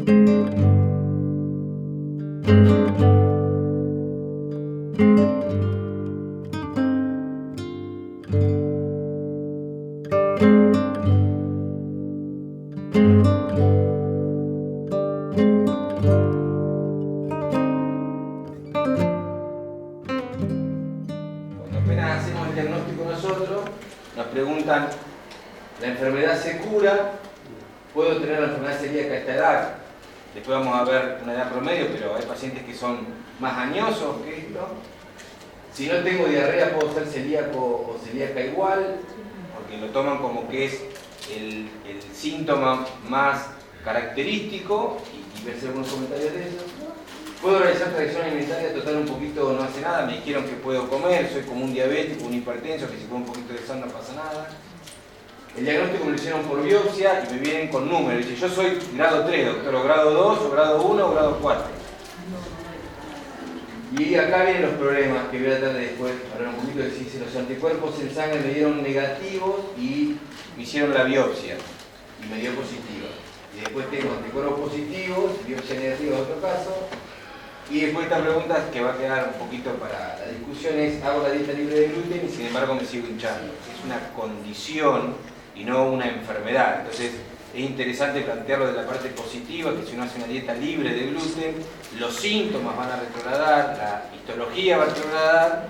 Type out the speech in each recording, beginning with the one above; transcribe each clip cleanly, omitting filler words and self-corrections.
¿La enfermedad se cura? ¿Puedo tener la enfermedad celíaca a esta edad? Después vamos a ver una edad promedio, pero hay pacientes que son más añosos que esto. Si no tengo diarrea, ¿puedo ser celíaco o celíaca igual? Porque lo toman como que es el síntoma más característico y verse algunos comentarios de eso. ¿Puedo realizar tradición alimentaria? Total, un poquito no hace nada. Me dijeron que puedo comer, soy como un diabético, un hipertenso, que si como un poquito de sal no pasa nada. El diagnóstico me lo hicieron por biopsia y me vienen con números. Dice, yo soy grado 3, doctor, o grado 2, o grado 1, o grado 4. Y acá vienen los problemas que voy a tratar de después hablar un poquito de si los anticuerpos en sangre me dieron negativos y me hicieron la biopsia y me dio positiva. Y después tengo anticuerpos positivos, biopsia negativa en otro caso. Y después esta pregunta que va a quedar un poquito para la discusión es, hago la dieta libre de gluten y sin embargo me sigo hinchando. Es una condición y no una enfermedad. Entonces es interesante plantearlo de la parte positiva, que si uno hace una dieta libre de gluten, los síntomas van a retrogradar, la histología va a retrogradar,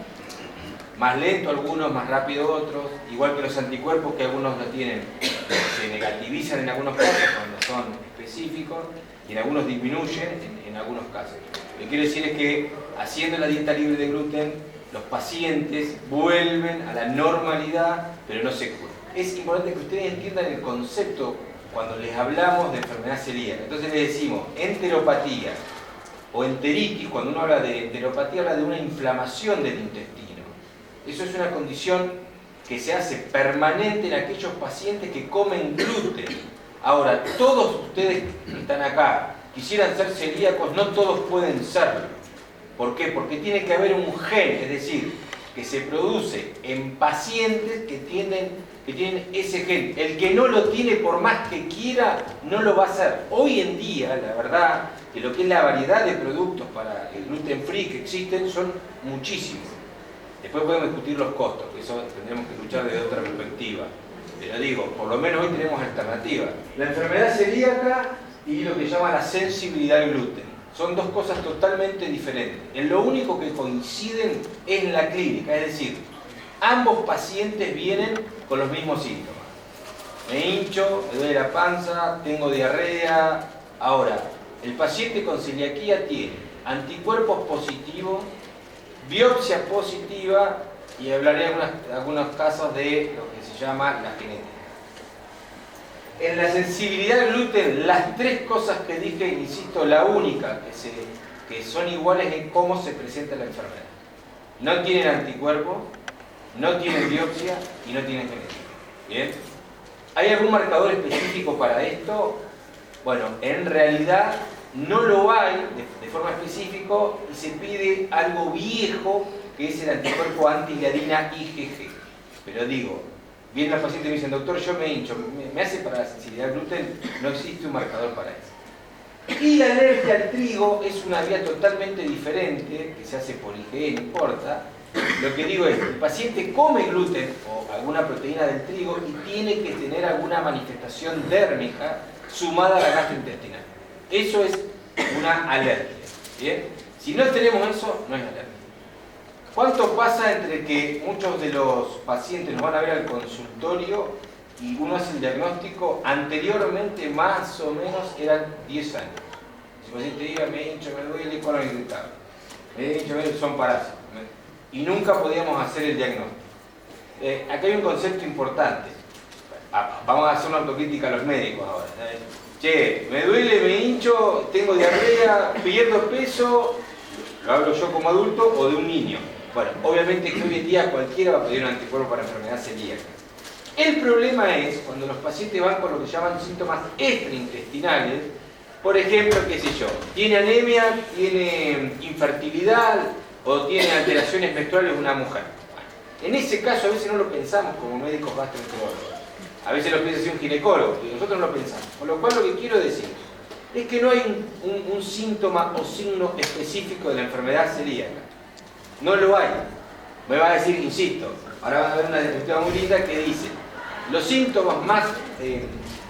más lento algunos, más rápido otros, igual que los anticuerpos que algunos lo tienen, se negativizan en algunos casos cuando son específicos y en algunos disminuyen en algunos casos. Lo que quiero decir es que haciendo la dieta libre de gluten, los pacientes vuelven a la normalidad, pero no se curan. Es importante que ustedes entiendan el concepto cuando les hablamos de enfermedad celíaca. Entonces les decimos enteropatía o enteritis. Cuando uno habla de enteropatía, habla de una inflamación del intestino. Eso es una condición que se hace permanente en aquellos pacientes que comen gluten. Ahora, todos ustedes que están acá quisieran ser celíacos, no todos pueden serlo. ¿Por qué? Porque tiene que haber un gen, es decir, que se produce en pacientes que tienen ese gen. El que no lo tiene, por más que quiera, no lo va a hacer. Hoy en día, la verdad, que lo que es la variedad de productos para el gluten free que existen son muchísimos. Después podemos discutir los costos, que eso tendremos que luchar desde otra perspectiva. Pero digo, por lo menos hoy tenemos alternativas. La enfermedad celíaca y lo que llama la sensibilidad al gluten. Son dos cosas totalmente diferentes. En lo único que coinciden es en la clínica, es decir, ambos pacientes vienen con los mismos síntomas. Me hincho, me duele la panza, tengo diarrea. Ahora, el paciente con celiaquía tiene anticuerpos positivos, biopsia positiva y hablaré en algunos casos de lo que se llama la genética. En la sensibilidad al gluten, las tres cosas que dije, insisto, la única que son iguales en cómo se presenta la enfermedad. No tienen anticuerpos, no tienen biopsia y no tienen genética. ¿Bien? ¿Hay algún marcador específico para esto? Bueno, en realidad no lo hay de forma específica y se pide algo viejo que es el anticuerpo antigliadina IgG. Pero digo, vienen los pacientes y me dicen, doctor, yo me hincho, ¿me hace para la sensibilidad al gluten? No existe un marcador para eso. Y la alergia al trigo es una vía totalmente diferente, que se hace por IgE, no importa. Lo que digo es, el paciente come gluten o alguna proteína del trigo y tiene que tener alguna manifestación dérmica sumada a la gastrointestinal. Eso es una alergia. ¿Bien? Si no tenemos eso, no es alergia. ¿Cuánto pasa entre que muchos de los pacientes nos van a ver al consultorio y uno hace el diagnóstico? Anteriormente, más o menos, eran 10 años. Si el paciente diga, me hincho, me duele, ¿cuál es el irritable? Me hincho, son parásitos. Y nunca podíamos hacer el diagnóstico. Acá hay un concepto importante. Vamos a hacer una autocrítica a los médicos ahora. Che, me duele, me hincho, tengo diarrea, pierdo peso, lo hablo yo como adulto o de un niño. Bueno, obviamente que hoy en día cualquiera va a pedir un anticuerpo para enfermedad celíaca. El problema es cuando los pacientes van con lo que llaman síntomas extraintestinales, por ejemplo, qué sé yo, tiene anemia, tiene infertilidad o tiene alteraciones menstruales una mujer. Bueno, en ese caso a veces no lo pensamos como médicos gastroenterólogos. A veces lo piensa así un ginecólogo, y nosotros no lo pensamos. Con lo cual lo que quiero decir, es que no hay un síntoma o signo específico de la enfermedad celíaca. No lo hay. Me va a decir, insisto, ahora van a ver una diapositiva muy linda que dice, los síntomas más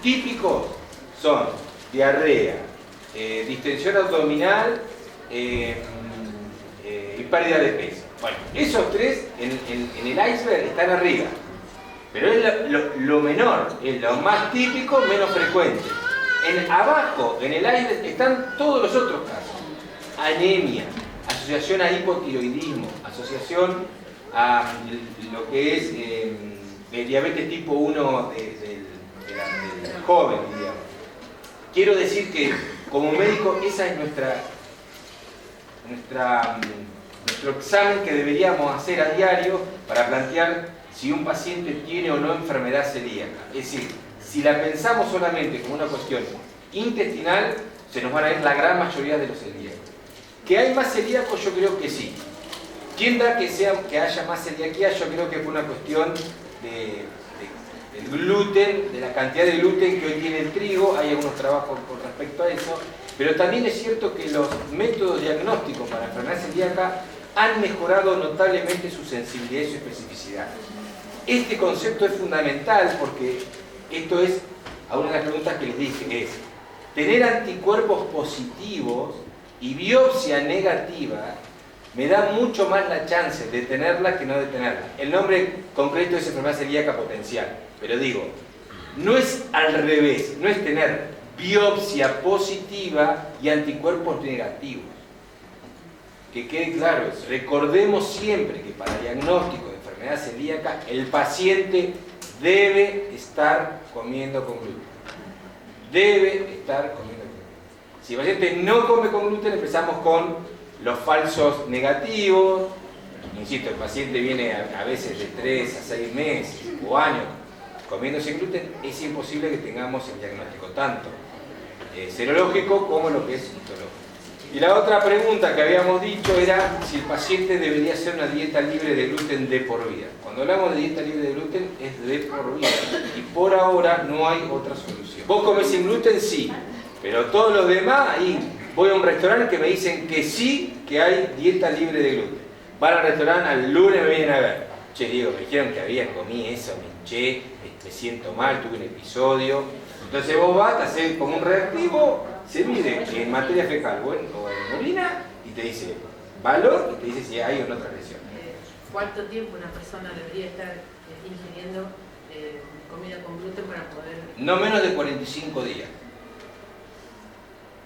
típicos son diarrea, distensión abdominal y pérdida de peso. Bueno, esos tres en el iceberg están arriba, pero es lo menor, es lo más típico, menos frecuente. Abajo, en el iceberg, están todos los otros casos. Anemia, asociación a hipotiroidismo, asociación a lo que es diabetes tipo 1 del joven, digamos. Quiero decir que como médico esa es nuestro examen que deberíamos hacer a diario para plantear si un paciente tiene o no enfermedad celíaca. Es decir, si la pensamos solamente como una cuestión intestinal, se nos van a ir la gran mayoría de los celíacos. ¿Que hay más celíacos? Yo creo que sí. ¿Quién da que haya más celiaquía? Yo creo que fue una cuestión del gluten, de la cantidad de gluten que hoy tiene el trigo. Hay algunos trabajos con respecto a eso. Pero también es cierto que los métodos diagnósticos para enfermedad celíaca han mejorado notablemente su sensibilidad y su especificidad. Este concepto es fundamental porque esto es, a una de las preguntas que les dije, es tener anticuerpos positivos y biopsia negativa me da mucho más la chance de tenerla que no de tenerla. El nombre concreto es enfermedad celíaca potencial, pero digo, no es al revés, no es tener biopsia positiva y anticuerpos negativos. Que quede claro eso. Recordemos siempre que para diagnóstico de enfermedad celíaca el paciente debe estar comiendo con gluten. Debe estar comiendo con gluten. Si el paciente no come con gluten, empezamos con los falsos negativos. Insisto, el paciente viene a veces de 3 a 6 meses o años comiendo sin gluten, es imposible que tengamos el diagnóstico tanto serológico como lo que es histológico. Y la otra pregunta que habíamos dicho era si el paciente debería hacer una dieta libre de gluten de por vida. Cuando hablamos de dieta libre de gluten es de por vida y por ahora no hay otra solución. ¿Vos comés sin gluten? Sí, pero todos los demás, ahí voy a un restaurante que me dicen que sí, que hay dieta libre de gluten. Van al restaurante, al lunes me vienen a ver. Che, Diego, me dijeron que comí eso, me hinché, me siento mal, tuve un episodio. Entonces vos vas, te haces como un reactivo, se mide en materia fecal o en orina y te dice valor y te dice si hay o no otra lesión. ¿Cuánto tiempo una persona debería estar ingiriendo comida con gluten para poder...? No menos de 45 días.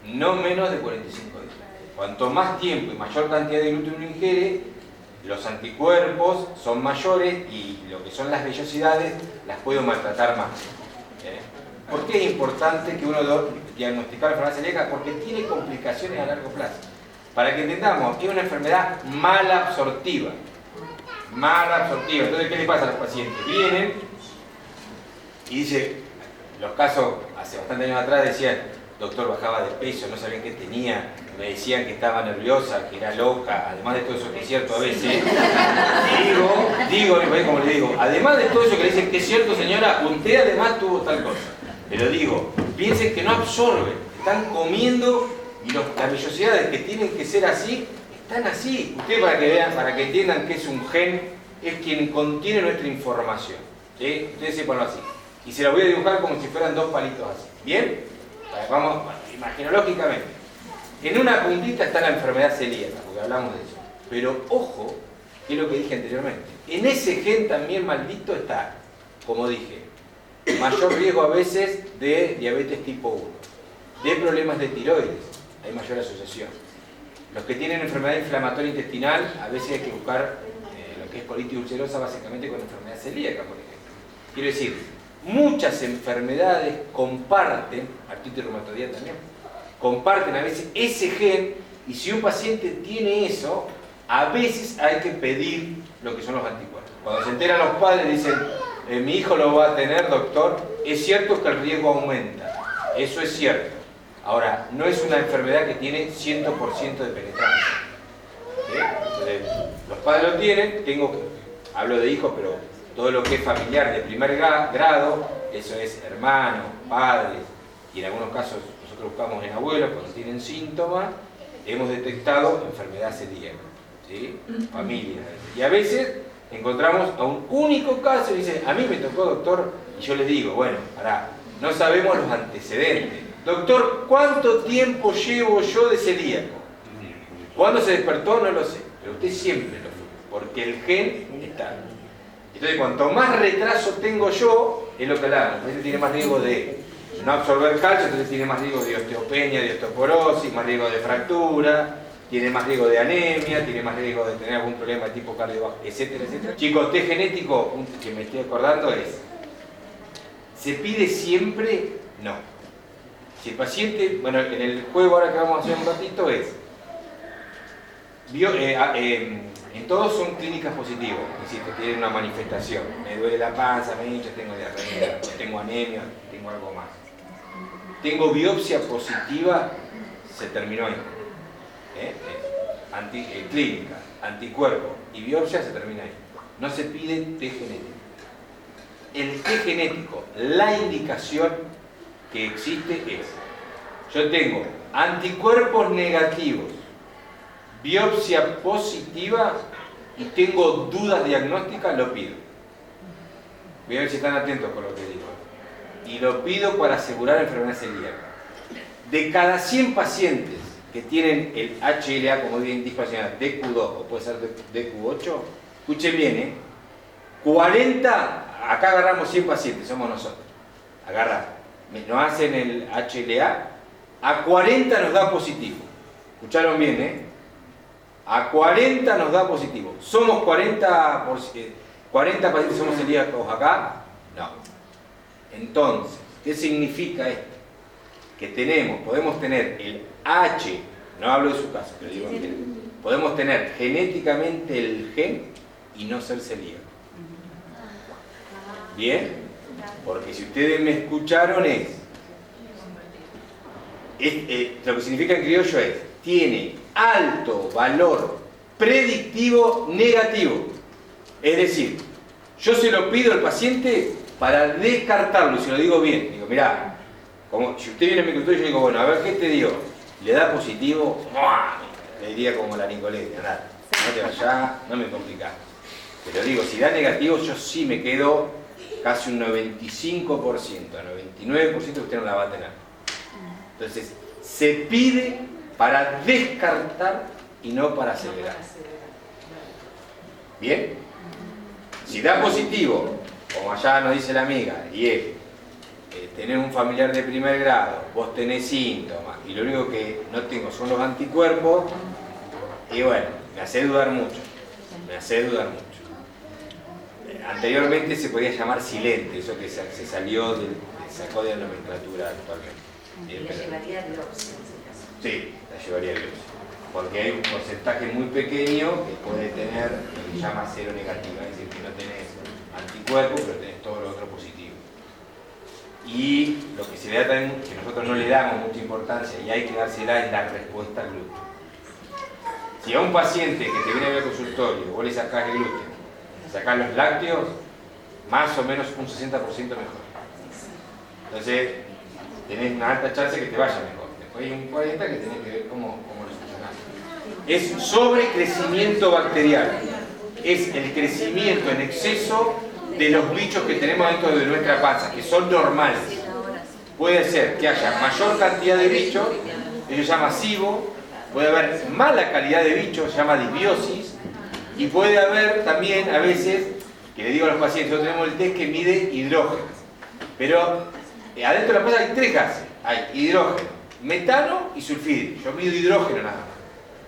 No menos de 45 días. Cuanto más tiempo y mayor cantidad de gluten uno ingiere, los anticuerpos son mayores y lo que son las vellosidades las puedo maltratar más. ¿Por qué es importante que uno diagnosticar la enfermedad celíaca? Porque tiene complicaciones a largo plazo. Para que entendamos, es una enfermedad mal absortiva. Mal absortiva. Entonces, ¿qué le pasa a los pacientes? Vienen y dice, los casos hace bastantes años atrás decían, doctor, bajaba de peso, no sabían qué tenía, me decían que estaba nerviosa, que era loca, además de todo eso que es cierto a veces. Digo, como le digo, además de todo eso que le dicen que es cierto, señora, usted además tuvo tal cosa. Pero digo, piensen que no absorben, están comiendo y las vellosidades que tienen que ser así, están así. Ustedes para que vean, para que entiendan que es un gen, es quien contiene nuestra información. ¿Sí? Ustedes sépanlo así. Y se la voy a dibujar como si fueran dos palitos así. ¿Bien? Vamos, imaginológicamente. En una puntita está la enfermedad celíaca, porque hablamos de eso. Pero ojo, que es lo que dije anteriormente. En ese gen también maldito está, como dije, mayor riesgo a veces de diabetes tipo 1, de problemas de tiroides, hay mayor asociación. Los que tienen enfermedad inflamatoria intestinal, a veces hay que buscar lo que es colitis ulcerosa básicamente con enfermedad celíaca, por ejemplo. Quiero decir, muchas enfermedades comparten, artritis reumatoidea también, comparten a veces ese gen, y si un paciente tiene eso, a veces hay que pedir lo que son los anticuerpos. Cuando se enteran los padres dicen, mi hijo lo va a tener, doctor, es cierto que el riesgo aumenta, eso es cierto. Ahora, no es una enfermedad que tiene 100% de penetrancia. ¿Sí? Entonces, los padres lo tienen, hablo de hijos, pero todo lo que es familiar de primer grado, eso es hermanos, padres, y en algunos casos nosotros buscamos en abuelos cuando tienen síntomas, hemos detectado enfermedad celíaca, ¿sí? Familia. Y a veces encontramos a un único caso y dicen, a mí me tocó, doctor, y yo les digo, bueno, pará, no sabemos los antecedentes. Doctor, ¿cuánto tiempo llevo yo de celíaco? ¿Cuándo se despertó? No lo sé, pero usted siempre lo fue, porque el gen está. Entonces, cuanto más retraso tengo yo, es lo que hablamos, entonces tiene más riesgo de no absorber calcio, entonces tiene más riesgo de osteopenia, de osteoporosis, más riesgo de fractura, tiene más riesgo de anemia, tiene más riesgo de tener algún problema de tipo cardiovascular, etcétera, etcétera. Chicos, test genético, que me estoy acordando es, ¿se pide siempre? No. Si el paciente, bueno, en el juego ahora que vamos a hacer un ratito es, en todos son clínicas positivas, insisto, tienen una manifestación, me duele la panza, me hincha, tengo diarrea, tengo anemia, tengo algo más. Tengo biopsia positiva, se terminó ahí. Clínica, anticuerpo y biopsia se termina ahí. No se pide test genético. El test genético, la indicación que existe es, yo tengo anticuerpos negativos, biopsia positiva y tengo dudas diagnósticas, lo pido. Voy a ver si están atentos con lo que digo. Y lo pido para asegurar enfermedad celíaca. De cada 100 pacientes que tienen el HLA como disfuncional DQ2 o puede ser DQ8, escuchen bien, 40, acá agarramos 100 pacientes, somos nosotros. Agarra, nos hacen el HLA, a 40 nos da positivo. ¿Escucharon bien, A 40 nos da positivo. ¿Somos 40 pacientes somos celíacos acá? No. Entonces, ¿qué significa esto? Que podemos tener el H, no hablo de su caso, pero digo podemos tener genéticamente el gen y no ser celíaco. ¿Bien? Porque si ustedes me escucharon lo que significa en criollo es, tiene alto valor predictivo negativo. Es decir, yo se lo pido al paciente para descartarlo, y se lo digo bien. Digo, mirá, como si usted viene a mi consultorio, yo digo, bueno, a ver, ¿qué te dio? ¿Le da positivo? ¡Muah! Le diría como la Nicoleta, nada, no te vayas, no me complicás. Pero digo, si da negativo, yo sí me quedo casi un 95%, 99% usted no la va a tener. Entonces, se pide para descartar y no para acelerar. ¿Bien? Si da positivo, como allá nos dice la amiga, y es tener un familiar de primer grado, vos tenés síntomas, y lo único que no tengo son los anticuerpos, y bueno, me hace dudar mucho. Anteriormente se podía llamar silente, eso que se salió, sacó de la nomenclatura actualmente. La llevaría a biopsia en ese caso. Sí, la llevaría a biopsia. Porque hay un porcentaje muy pequeño que puede tener lo que se llama cero negativa, es decir, que no tenés anticuerpos, pero tenés todo lo otro positivo. Y lo que se le da también, que nosotros no le damos mucha importancia y hay que dársela, es la respuesta al gluten. Si a un paciente que te viene a ver al consultorio, vos le sacás el gluten, sacás los lácteos, más o menos un 60% mejor. Entonces, tenés una alta chance que te vaya mejor. Después hay un 40% que tenés que ver cómo lo solucionás. Es sobrecrecimiento bacteriano. Es el crecimiento en exceso de los bichos que tenemos dentro de nuestra panza, que son normales. Puede ser que haya mayor cantidad de bichos, ello se llama SIBO, puede haber mala calidad de bichos, se llama disbiosis, y puede haber también a veces, que le digo a los pacientes, nosotros tenemos el test que mide hidrógeno, pero adentro de la panza hay 3 gases, hay hidrógeno, metano y sulfídrico. Yo mido hidrógeno nada más.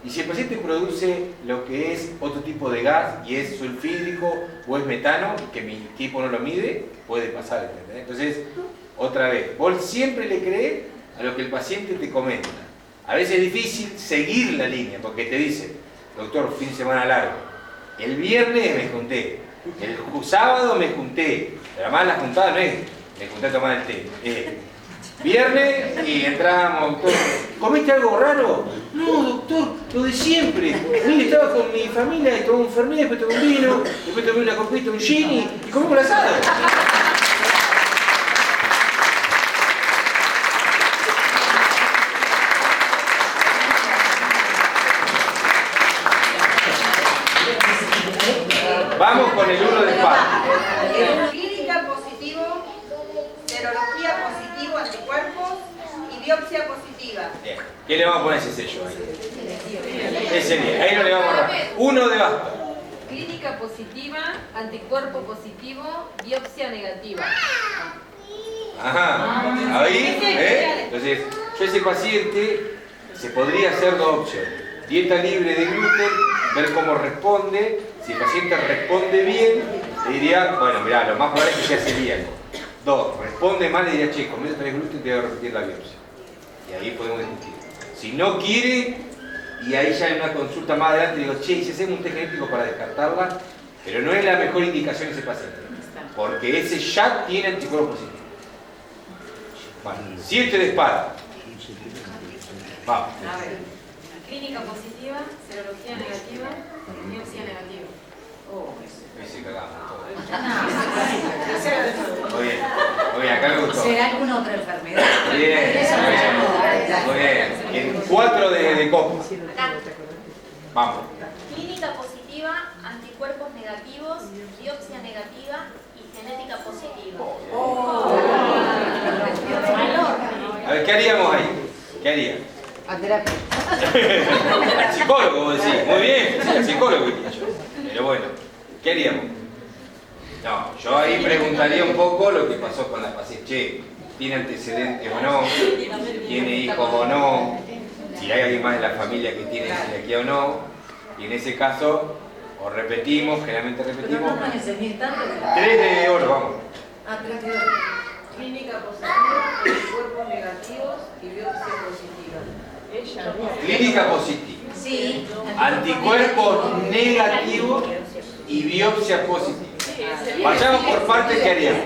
Y si el paciente produce lo que es otro tipo de gas y es sulfídrico o es metano, que mi equipo no lo mide, puede pasar, ¿entendés? Entonces, otra vez, vos siempre le crees a lo que el paciente te comenta. A veces es difícil seguir la línea, porque te dice, doctor, fin de semana largo, el viernes me junté, el sábado me junté, pero además la juntada no es, me junté a tomar el té. Viernes y entramos, doctor, ¿comiste algo raro? No, doctor, lo de siempre. Mire, estaba con mi familia y tomé un fernet, después tomé un vino, después tomé una copita, un gin y comimos el asado. Biopsia positiva. Bien. ¿Qué le vamos a poner ese sello ahí? Ese bien. Ahí no le vamos a borrar. Uno de basta. Clínica positiva, anticuerpo positivo, biopsia negativa. Ajá. Ahí, Entonces, yo ese paciente se podría hacer dos opciones. Dieta libre de gluten, ver cómo responde. Si el paciente responde bien, le diría, bueno, mirá, lo más probable es que sea celíaco. Dos, responde mal, le diría, che, comiendo 3 gluten, te voy a repetir la biopsia. Y ahí podemos discutir. Si no quiere, y ahí ya en una consulta más adelante digo, che, y si hacemos un test genético para descartarla, pero no es la mejor indicación ese paciente, porque ese ya tiene anticuerpos positivos. Vale, 7 de espada. Vamos. A ver, clínica positiva, serología negativa, biopsia negativa. Ese cagamos todo. Muy bien, acá me gustó. ¿Será alguna otra enfermedad? Bien, muy bien. En 4 de copa. Vamos. Clínica positiva, anticuerpos negativos, biopsia negativa y genética positiva. A ver, ¿qué haríamos ahí? ¿Qué haría? A terapia. Al psicólogo, vos decís. Muy bien, sí, al psicólogo diría yo. Pero bueno, ¿qué haríamos? No, yo ahí preguntaría un poco lo que pasó con la paciente. Che, ¿tiene antecedentes o no? ¿Tiene hijos o no? Si hay alguien más de la familia que tiene celiaquía o no. Y en ese caso, o repetimos, generalmente repetimos. Pero no nos enseñé tanto. 3 de oro, vamos. 3 de oro. Clínica positiva, anticuerpos negativos y biopsia positiva. Clínica positiva. Sí. Anticuerpos negativos y biopsia positiva. Vayamos por partes, ¿qué haríamos?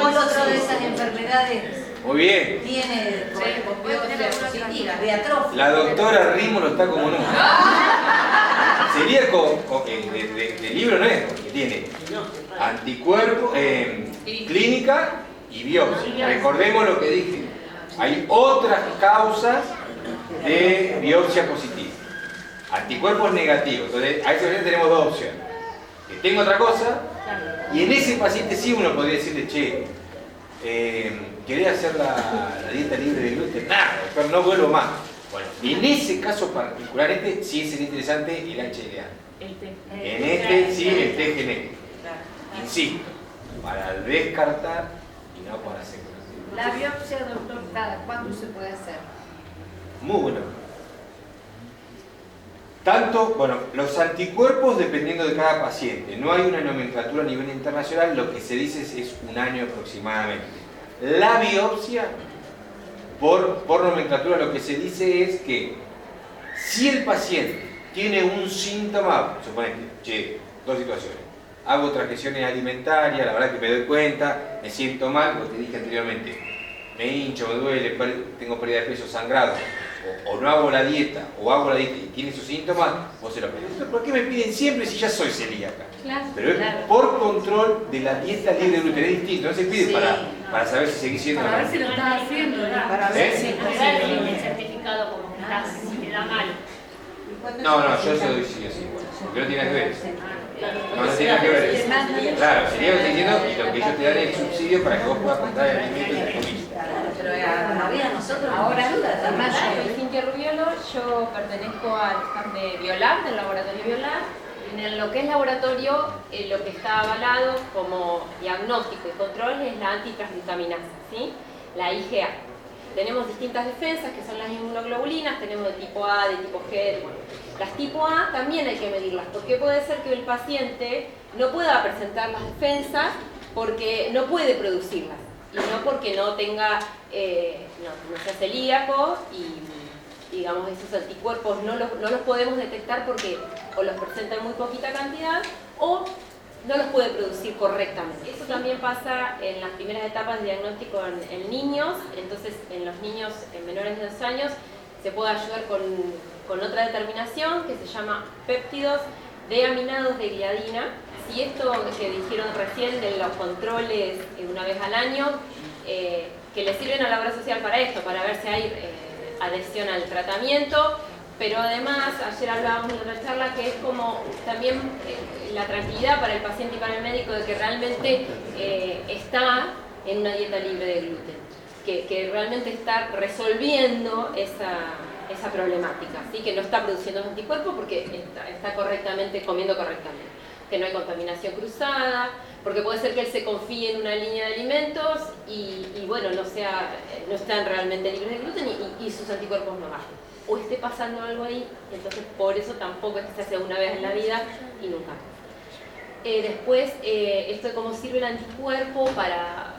¿Cuál otro de esas enfermedades Muy bien. tiene con biopsia positiva? De atrofia. La doctora Rímolo está como nunca. Celíaco, de libro no es, porque tiene anticuerpos, clínica y biopsia. Recordemos lo que dije. Hay otras causas de biopsia positiva. Anticuerpos negativos. Entonces, a ese paciente tenemos dos opciones. Que tenga otra cosa, y en ese paciente sí uno podría decirle, che, ¿querés hacer la dieta libre de gluten? Nada, doctor, no vuelvo más. Bueno, en ese caso particular, sí sería interesante el HLA. En este sí el test genético. Insisto, para descartar y no para asegurar. La biopsia, doctor, ¿cuándo se puede hacer? Muy bueno. Tanto, bueno, los anticuerpos dependiendo de cada paciente. No hay una nomenclatura a nivel internacional, lo que se dice es 1 año aproximadamente. La biopsia, por nomenclatura, lo que se dice es que si el paciente tiene un síntoma, suponete, che, dos situaciones. Hago transgresiones alimentarias, la verdad que me doy cuenta, me siento mal, como te dije anteriormente, me hincho, me duele, tengo pérdida de peso, sangrado, o no hago la dieta, o hago la dieta y tiene esos síntomas, vos se lo pedís. ¿Por qué me piden siempre si ya soy celíaca? Claro, Pero es por control de la dieta libre de gluten, es distinto, no se pide Sí. para saber si seguís siendo o Para no. ver si lo estás haciendo, ¿no? Para ver si El certificado como que estás, si te da mal. No, yo se lo doy sí o sí, bueno, porque no tiene nada que ver. No tiene nada que ver. Claro, sería lo que estoy diciendo, y lo que ellos te dan es el subsidio para que vos puedas comprar el alimento entre comillas. Pero todavía nosotros Ahora, duda, además, soy Cintia Rubiolo, yo pertenezco al staff de Biolar, del laboratorio Biolar. En lo que es laboratorio, lo que está avalado como diagnóstico y control es la antitransglutaminasa, ¿sí? La IgA. Tenemos distintas defensas, que son las inmunoglobulinas, tenemos de tipo A, de tipo G, bueno. Las tipo A también hay que medirlas, porque puede ser que el paciente no pueda presentar las defensas porque no puede producirlas, y no porque no tenga, no sea celíaco, y digamos esos anticuerpos no los podemos detectar porque o los presenta en muy poquita cantidad o no los puede producir correctamente. Eso también pasa en las primeras etapas de diagnóstico en niños. Entonces en los niños menores de 2 años se puede ayudar con otra determinación que se llama péptidos deaminados de gliadina. Si esto que dijeron recién de los controles una vez al año, que le sirven a la obra social para esto, para ver si hay adhesión al tratamiento, pero además, ayer hablábamos en otra charla que es como también la tranquilidad para el paciente y para el médico de que realmente está en una dieta libre de gluten. que realmente está resolviendo esa problemática, ¿sí? Que no está produciendo los anticuerpos porque está correctamente, comiendo correctamente, que no hay contaminación cruzada, porque puede ser que él se confíe en una línea de alimentos y bueno, no están realmente libres de gluten y sus anticuerpos no bajen. O esté pasando algo ahí, entonces por eso tampoco es que se hace una vez en la vida y nunca. Después, esto de cómo sirve el anticuerpo para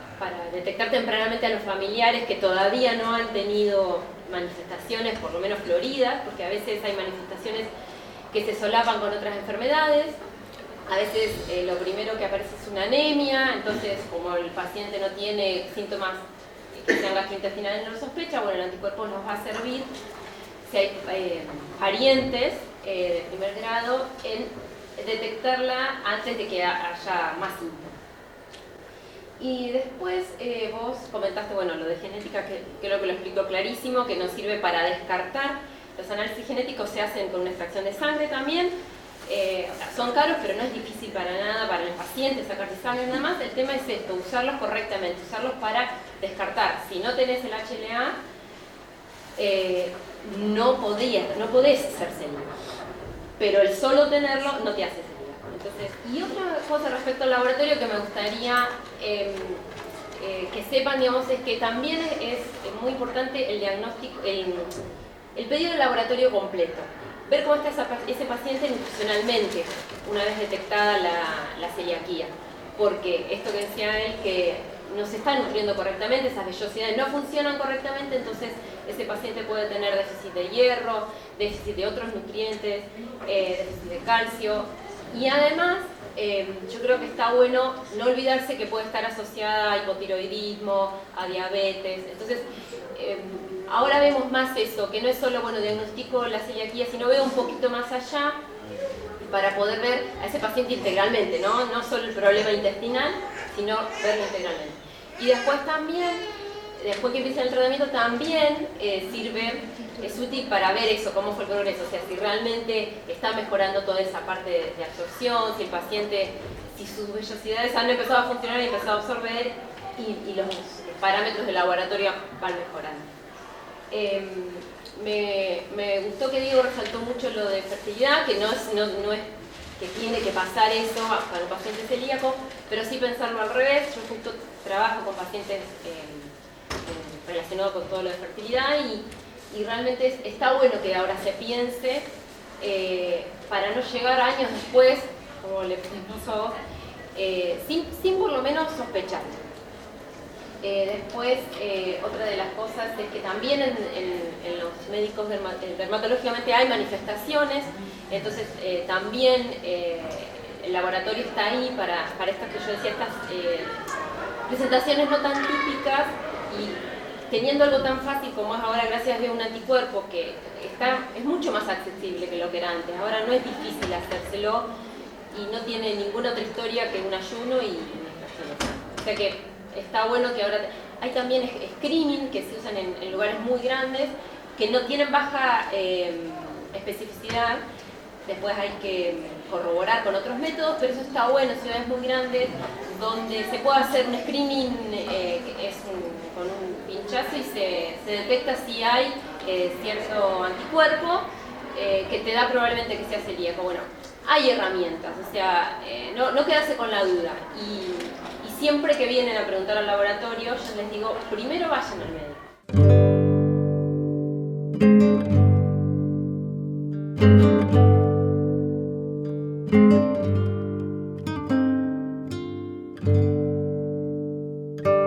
detectar tempranamente a los familiares que todavía no han tenido manifestaciones, por lo menos floridas, porque a veces hay manifestaciones que se solapan con otras enfermedades. A veces lo primero que aparece es una anemia, entonces como el paciente no tiene síntomas que sean gastrointestinales, no lo sospecha, bueno, el anticuerpo nos va a servir, si hay parientes de primer grado, en detectarla antes de que haya más síntomas. Y después vos comentaste, bueno, lo de genética, que creo que lo explico clarísimo, que nos sirve para descartar. Los análisis genéticos se hacen con una extracción de sangre también. O sea, son caros, pero no es difícil para nada para el paciente sacarse sangre nada más. El tema es esto, usarlos correctamente, usarlos para descartar. Si no tenés el HLA, no podés ser celíaco, pero el solo tenerlo no te hace celíaco. Entonces, y otra cosa respecto al laboratorio que me gustaría que sepan, digamos, es que también es muy importante el diagnóstico, el pedido del laboratorio completo. Ver cómo está ese paciente nutricionalmente una vez detectada la celiaquía. Porque esto que decía él, que no se está nutriendo correctamente, esas vellosidades no funcionan correctamente, entonces ese paciente puede tener déficit de hierro, déficit de otros nutrientes, déficit de calcio. Y además, yo creo que está bueno no olvidarse que puede estar asociada a hipotiroidismo, a diabetes. Entonces, ahora vemos más eso, que no es solo, bueno, diagnostico la celiaquía, sino veo un poquito más allá para poder ver a ese paciente integralmente, ¿no? No solo el problema intestinal, sino verlo integralmente. Y después también, después que empieza el tratamiento, también es útil para ver eso, cómo fue el progreso, o sea, si realmente está mejorando toda esa parte de absorción, si el paciente, si sus vellosidades han empezado a funcionar y empezado a absorber y los parámetros del laboratorio van mejorando. Me gustó que Diego resaltó mucho lo de fertilidad, que no es que tiene que pasar eso para un paciente celíaco, pero sí pensarlo al revés. Yo justo trabajo con pacientes relacionados con todo lo de fertilidad y realmente está bueno que ahora se piense para no llegar años después, como le pasó a vos, sin por lo menos sospechar. Después, otra de las cosas es que también en los médicos dermatológicamente hay manifestaciones, entonces también el laboratorio está ahí para estas que yo decía, estas presentaciones no tan típicas, y teniendo algo tan fácil como es ahora, gracias a Dios, un anticuerpo que es mucho más accesible que lo que era antes. Ahora no es difícil hacérselo y no tiene ninguna otra historia que un ayuno y una extracción. O sea que está bueno que ahora hay también screening que se usan en lugares muy grandes que no tienen baja especificidad. Después hay que corroborar con otros métodos, pero eso está bueno en ciudades muy grandes donde se puede hacer un screening que es con un pinchazo y se detecta si hay cierto anticuerpo que te da probablemente que sea celíaco. Bueno, hay herramientas, o sea, no quedarse con la duda. Y siempre que vienen a preguntar al laboratorio, yo les digo, primero vayan al médico.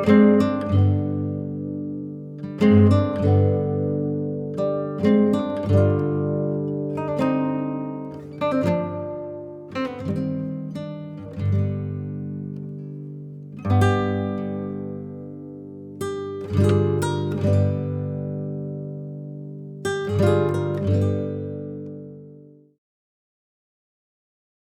Thank you.